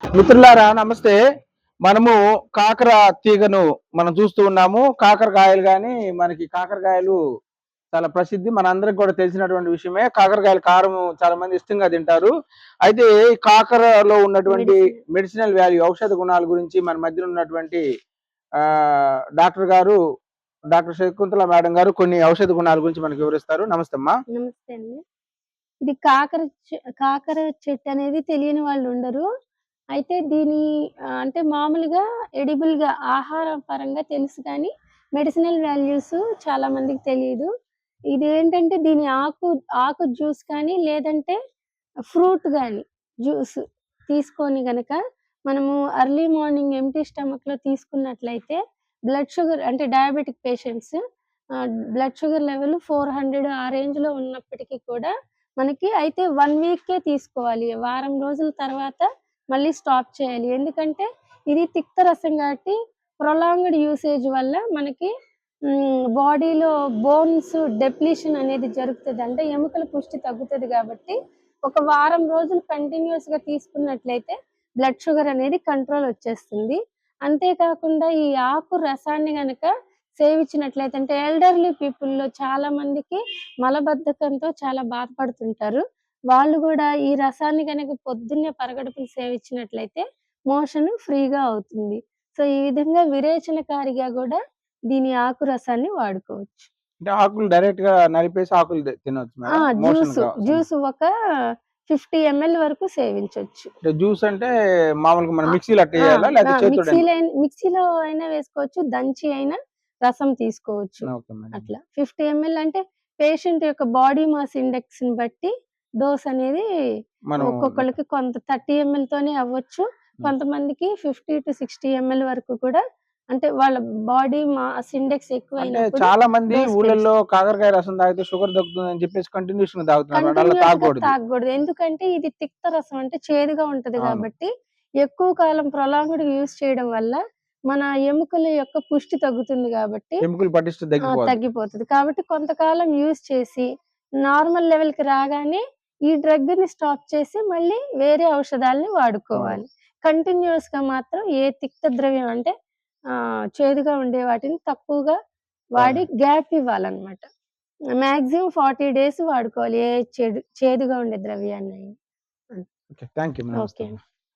మిత్రులారా నమస్తే. మనము కాకర తీగను మనం చూస్తూ ఉన్నాము. కాకరకాయలు గాని మనకి కాకరకాయలు చాలా ప్రసిద్ధి. మనందరికి కూడా తెలిసినటువంటి విషయమే. కాకరకాయల కారం చాలా మంది ఇష్టంగా తింటారు. అయితే ఈ కాకరలో ఉన్నటువంటి మెడిసినల్ వాల్యూ, ఔషధ గుణాల గురించి మన మధ్యన ఉన్నటువంటి డాక్టర్ గారు, డాక్టర్ శకుంతల మేడం గారు కొన్ని ఔషధ గుణాల గురించి మనకు వివరిస్తారు. నమస్తే అమ్మా. నమస్తే అండి. ఇది కాకర చెట్టు అనేది తెలియని వాళ్ళు ఉండరు. అయితే దీని అంటే మామూలుగా ఎడిబుల్‌గా ఆహార పరంగా తెలుసు కానీ, మెడిసినల్ వాల్యూస్ చాలా మందికి తెలీదు. ఇదేంటంటే దీని ఆకు జ్యూస్ కానీ, లేదంటే ఫ్రూట్ గాని జ్యూస్ తీసుకొని గనక మనము ఎర్లీ మార్నింగ్ ఎంప్టీ స్టమక్‌లో తీసుకున్నట్లయితే బ్లడ్ షుగర్ అంటే diabetic patients blood sugar level 400 ఆ రేంజ్‌లో ఉన్నప్పటికీ కూడా మనకి అయితే 1 వీకే తీసుకోవాలి. వారం రోజుల తర్వాత మళ్ళీ స్టాప్ చేయాలి. ఎందుకంటే ఇది తిక్త రసం కాబట్టి ప్రొలాంగ్డ్ యూసేజ్ వల్ల మనకి బాడీలో బోన్స్ డెప్లీషన్ అనేది జరుగుతది. అంటే ఎముకల పుష్టి తగ్గుతది కాబట్టి ఒక వారం రోజులు కంటిన్యూయస్‌గా తీసుకున్నట్లయితే బ్లడ్ షుగర్ అనేది కంట్రోల్ వచ్చేస్తుంది. అంతే కాకుండా ఈ ఆకు రసాన్ని గనక సేవించినట్లయితే అంటే ఎల్డర్లీ పీపుల్‌లో చాలా మందికి మలబద్ధకంతో చాలా బాధపడుతుంటారు. వాళ్ళు గూడా ఈ రసాన్ని గనక పొద్దున్నే పరగడుపున సేవించినట్లయితే మోషన్ ఫ్రీగా అవుతుంది. సో, ఈ విధంగా విరేచనకారిగా గూడా దీని ఆకు రసాన్ని వాడుకోవచ్చు. అంటే ఆకులు డైరెక్ట్‌గా నలిపేసి ఆకులు తినొచ్చు ఆ! మేడం. మోషన్ జ్యూస్ ఒక 50 ఎంఎల్ వరకు సేవించొచ్చు. అంటే జ్యూస్ అంటే మామూలుగా మనం మిక్సీలో అట్ట ఆ! ఎయాలా? లేకపోతే చేత్తోడేనా? మిక్సీలో అయినా వేసుకోవచ్చు. దంచి అయినా రసం తీసుకోవచ్చు. Okay madam. అట్లా 50 ఎంఎల్ అంటే పేషెంట్ యొక్క బాడీ మాస్ ఇండెక్స్‌ని బట్టి డోస్ అనేది మనం ఒక్కొక్కళ్ళకి కొంత 30 ఎంఎల్‌తోనే అవ్వచ్చు. కొంతమందికి 50-60 ఎంఎల్ వరకు కూడా అంటే వాళ్ళ బాడీ మాస్ ఇండెక్స్ అంటే ఎక్కువైనప్పుడు చాలా మంది డోస్ ఊళ్ళల్లో కాకరకాయ రసం తాగితే షుగర్ తగ్గుతుందని చెప్పేసి కంటిన్యూషన్‌గా తాగుతున్నారు. అలా కంటిన్యూయస్‌గా తాగకూడదు. తాగకూడదు. ఎందుకంటే ఇది తిక్త రసం అంటే చేదుగా ఉంటది అవును. గాబట్టి, ఎక్కువ కాలం ప్రొలాంగ్డ్‌గా యూజ్ చేయడం వల్ల మన ఎముకల యొక్క పుష్టి తగ్గుతుంది గాబట్టి ఎముకల పటిష్టత తగ్గిపోద్ది. తగ్గిపోతది. కాబట్టి కొంతకాలం యూజ్ చేసి నార్మల్ లెవెల్‌కి రాగానే ఈ డ్రగ్‌ని స్టాప్ చేసి మళ్ళీ వేరే ఔషధాలని వాడుకోవాలి. కంటిన్యూయస్‌గా మాత్రం ఏ తిక్త ద్రవ్యం అంటే చేదుగా ఉండే వాటిని తక్కువగా వాడి గ్యాప్ ఇవ్వాలన్నమాట. మాక్సిమం 40 డేస్ వాడుకోవాలి. ఏ చేదుగా ఉండే ద్రవ్యాన్నైనా. ఓకే. Thank you. నమస్తే. ఓకే.